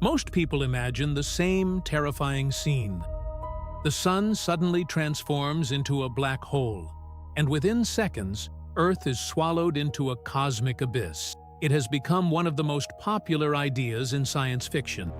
Most people imagine the same terrifying scene. The sun suddenly transforms into a black hole, and within seconds, Earth is swallowed into a cosmic abyss. It has become one of the most popular ideas in science fiction.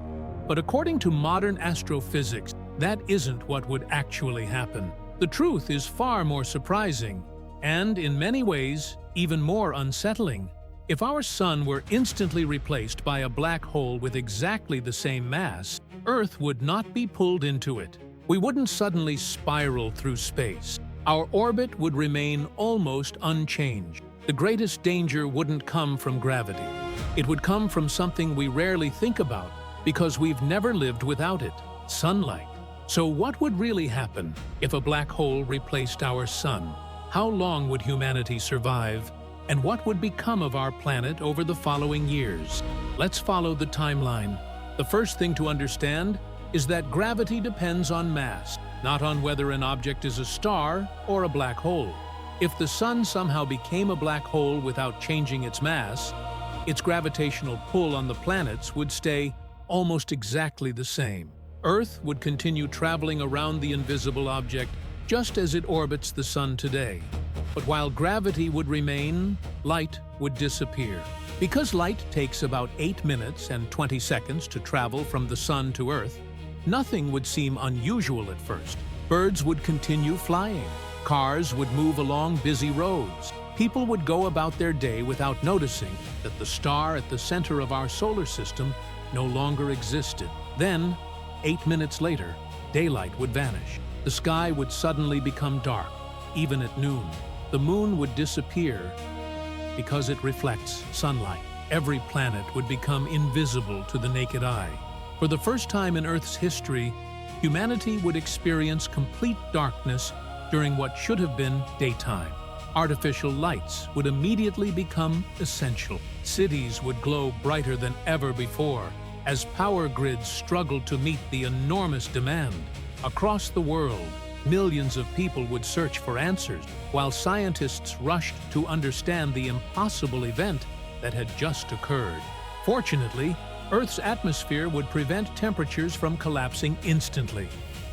But according to modern astrophysics, that isn't what would actually happen. The truth is far more surprising, and in many ways, even more unsettling. If our sun were instantly replaced by a black hole with exactly the same mass, Earth would not be pulled into it. We wouldn't suddenly spiral through space. Our orbit would remain almost unchanged. The greatest danger wouldn't come from gravity. It would come from something we rarely think about because we've never lived without it: sunlight. So what would really happen if a black hole replaced our sun? How long would humanity survive? And what would become of our planet over the following years? Let's follow the timeline. The first thing to understand is that gravity depends on mass, not on whether an object is a star or a black hole. If the sun somehow became a black hole without changing its mass, its gravitational pull on the planets would stay almost exactly the same. Earth would continue traveling around the invisible object just as it orbits the sun today. But while gravity would remain, light would disappear. Because light takes about 8 minutes and 20 seconds to travel from the sun to Earth, nothing would seem unusual at first. Birds would continue flying. Cars would move along busy roads. People would go about their day without noticing that the star at the center of our solar system no longer existed. Then, 8 minutes later, daylight would vanish. The sky would suddenly become dark, even at noon. The moon would disappear because it reflects sunlight. Every planet would become invisible to the naked eye. For the first time in Earth's history, humanity would experience complete darkness during what should have been daytime. Artificial lights would immediately become essential. Cities would glow brighter than ever before as power grids struggled to meet the enormous demand. Across the world, millions of people would search for answers, while scientists rushed to understand the impossible event that had just occurred. Fortunately, Earth's atmosphere would prevent temperatures from collapsing instantly.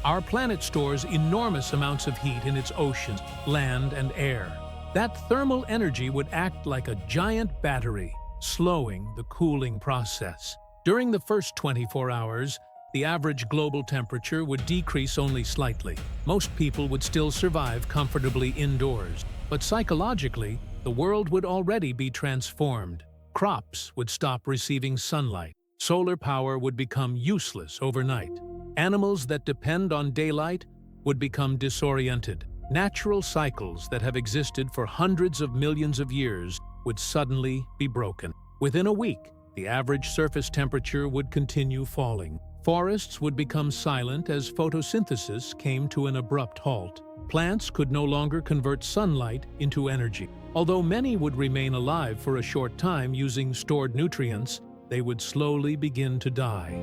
Our planet stores enormous amounts of heat in its oceans, land, and air. That thermal energy would act like a giant battery, slowing the cooling process. During the first 24 hours, the average global temperature would decrease only slightly. Most people would still survive comfortably indoors. But psychologically, the world would already be transformed. Crops would stop receiving sunlight. Solar power would become useless overnight. Animals that depend on daylight would become disoriented. Natural cycles that have existed for hundreds of millions of years would suddenly be broken. Within a week, the average surface temperature would continue falling. Forests would become silent as photosynthesis came to an abrupt halt. Plants could no longer convert sunlight into energy. Although many would remain alive for a short time using stored nutrients, they would slowly begin to die.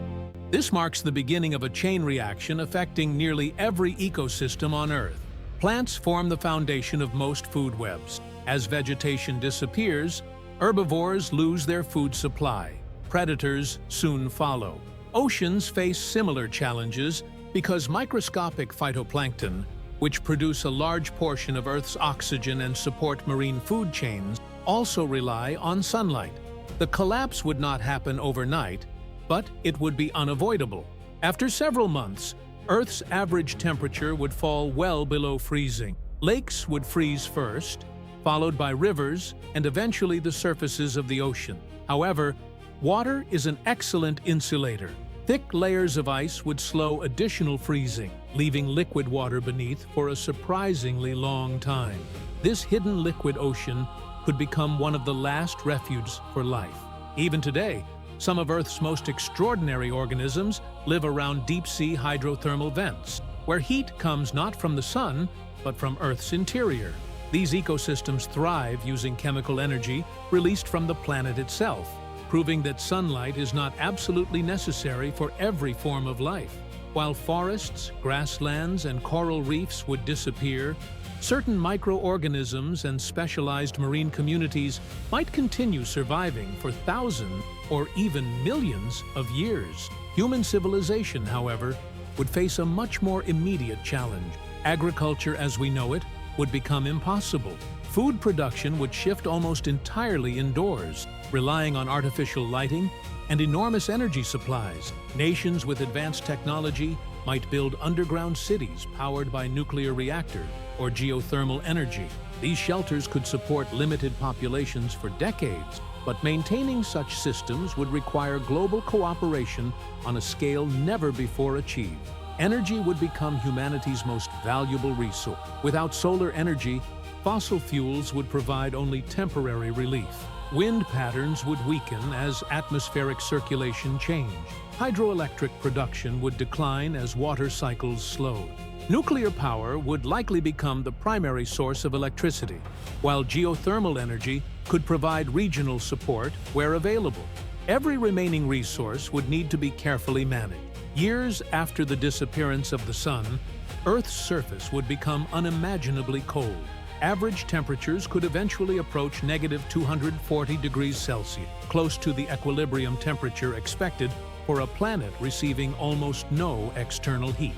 This marks the beginning of a chain reaction affecting nearly every ecosystem on Earth. Plants form the foundation of most food webs. As vegetation disappears, herbivores lose their food supply. Predators soon follow. Oceans face similar challenges because microscopic phytoplankton, which produce a large portion of Earth's oxygen and support marine food chains, also rely on sunlight. The collapse would not happen overnight, but it would be unavoidable. After several months, Earth's average temperature would fall well below freezing. Lakes would freeze first, followed by rivers and eventually the surfaces of the ocean. However, water is an excellent insulator. Thick layers of ice would slow additional freezing, leaving liquid water beneath for a surprisingly long time. This hidden liquid ocean could become one of the last refuges for life. Even today, some of Earth's most extraordinary organisms live around deep-sea hydrothermal vents, where heat comes not from the sun, but from Earth's interior. These ecosystems thrive using chemical energy released from the planet itself, proving that sunlight is not absolutely necessary for every form of life. While forests, grasslands, and coral reefs would disappear, Certain microorganisms and specialized marine communities might continue surviving for thousands or even millions of years. Human civilization, however, would face a much more immediate challenge. Agriculture as we know it would become impossible. Food production would shift almost entirely indoors, relying on artificial lighting and enormous energy supplies. Nations with advanced technology might build underground cities powered by nuclear reactors or geothermal energy. These shelters could support limited populations for decades, but maintaining such systems would require global cooperation on a scale never before achieved. Energy would become humanity's most valuable resource. Without solar energy, fossil fuels would provide only temporary relief. Wind patterns would weaken as atmospheric circulation changed. Hydroelectric production would decline as water cycles slowed. Nuclear power would likely become the primary source of electricity, while geothermal energy could provide regional support where available. Every remaining resource would need to be carefully managed. Years after the disappearance of the Sun, Earth's surface would become unimaginably cold. Average temperatures could eventually approach -240 degrees Celsius, close to the equilibrium temperature expected for a planet receiving almost no external heat.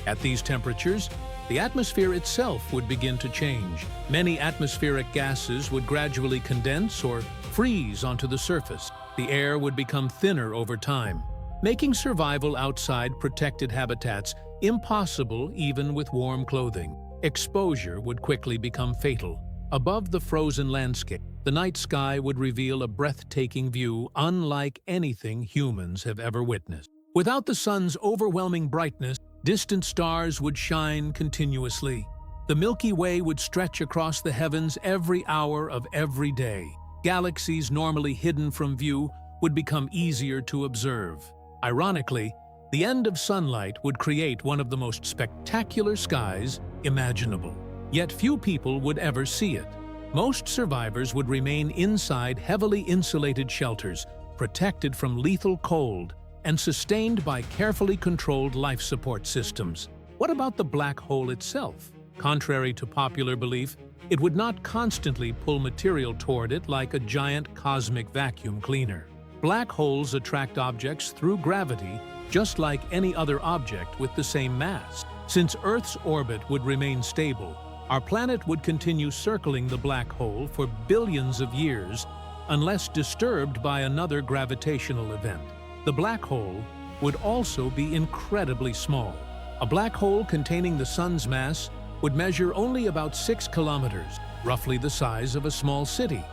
At these temperatures, the atmosphere itself would begin to change. Many atmospheric gases would gradually condense or freeze onto the surface. The air would become thinner over time, making survival outside protected habitats impossible even with warm clothing. Exposure would quickly become fatal. Above the frozen landscape, the night sky would reveal a breathtaking view unlike anything humans have ever witnessed. Without the sun's overwhelming brightness, distant stars would shine continuously. The Milky Way would stretch across the heavens every hour of every day. Galaxies normally hidden from view would become easier to observe. Ironically, the end of sunlight would create one of the most spectacular skies imaginable. Yet few people would ever see it. Most survivors would remain inside heavily insulated shelters, protected from lethal cold and sustained by carefully controlled life support systems. What about the black hole itself? Contrary to popular belief, it would not constantly pull material toward it like a giant cosmic vacuum cleaner. Black holes attract objects through gravity, just like any other object with the same mass. Since Earth's orbit would remain stable, our planet would continue circling the black hole for billions of years unless disturbed by another gravitational event. The black hole would also be incredibly small. A black hole containing the Sun's mass would measure only about 6 kilometers, roughly the size of a small city.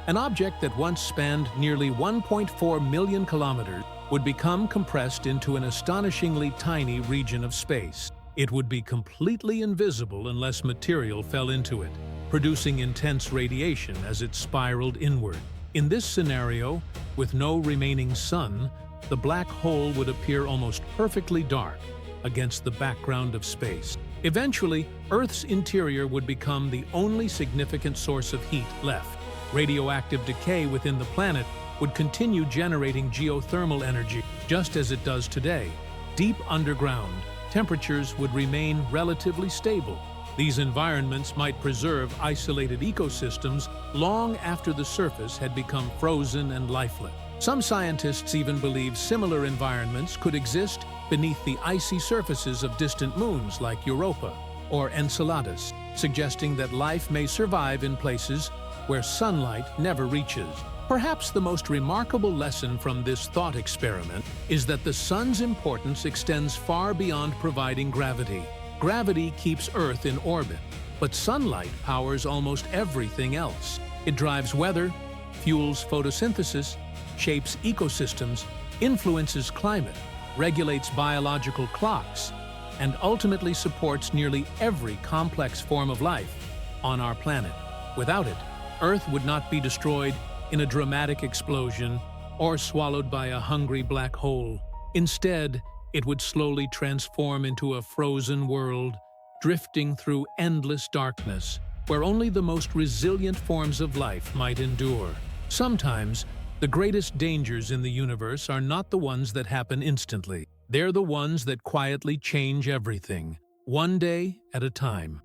An object that once spanned nearly 1.4 million kilometers would become compressed into an astonishingly tiny region of space. It would be completely invisible unless material fell into it, producing intense radiation as it spiraled inward. In this scenario, with no remaining sun, the black hole would appear almost perfectly dark against the background of space. Eventually, Earth's interior would become the only significant source of heat left. Radioactive decay within the planet would continue generating geothermal energy just as it does today. Deep underground, temperatures would remain relatively stable. These environments might preserve isolated ecosystems long after the surface had become frozen and lifeless. Some scientists even believe similar environments could exist beneath the icy surfaces of distant moons like Europa or Enceladus, suggesting that life may survive in places where sunlight never reaches. Perhaps the most remarkable lesson from this thought experiment is that the sun's importance extends far beyond providing gravity. Gravity keeps Earth in orbit, but sunlight powers almost everything else. It drives weather, fuels photosynthesis, shapes ecosystems, influences climate, regulates biological clocks, and ultimately supports nearly every complex form of life on our planet. Without it, Earth would not be destroyed in a dramatic explosion or swallowed by a hungry black hole. Instead, it would slowly transform into a frozen world, drifting through endless darkness, where only the most resilient forms of life might endure. Sometimes, the greatest dangers in the universe are not the ones that happen instantly. They're the ones that quietly change everything, one day at a time.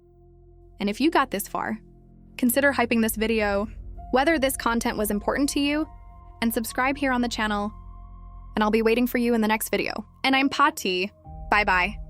And if you got this far, consider hyping this video, whether this content was important to you, and subscribe here on the channel. And I'll be waiting for you in the next video. And I'm Pati. Bye-bye.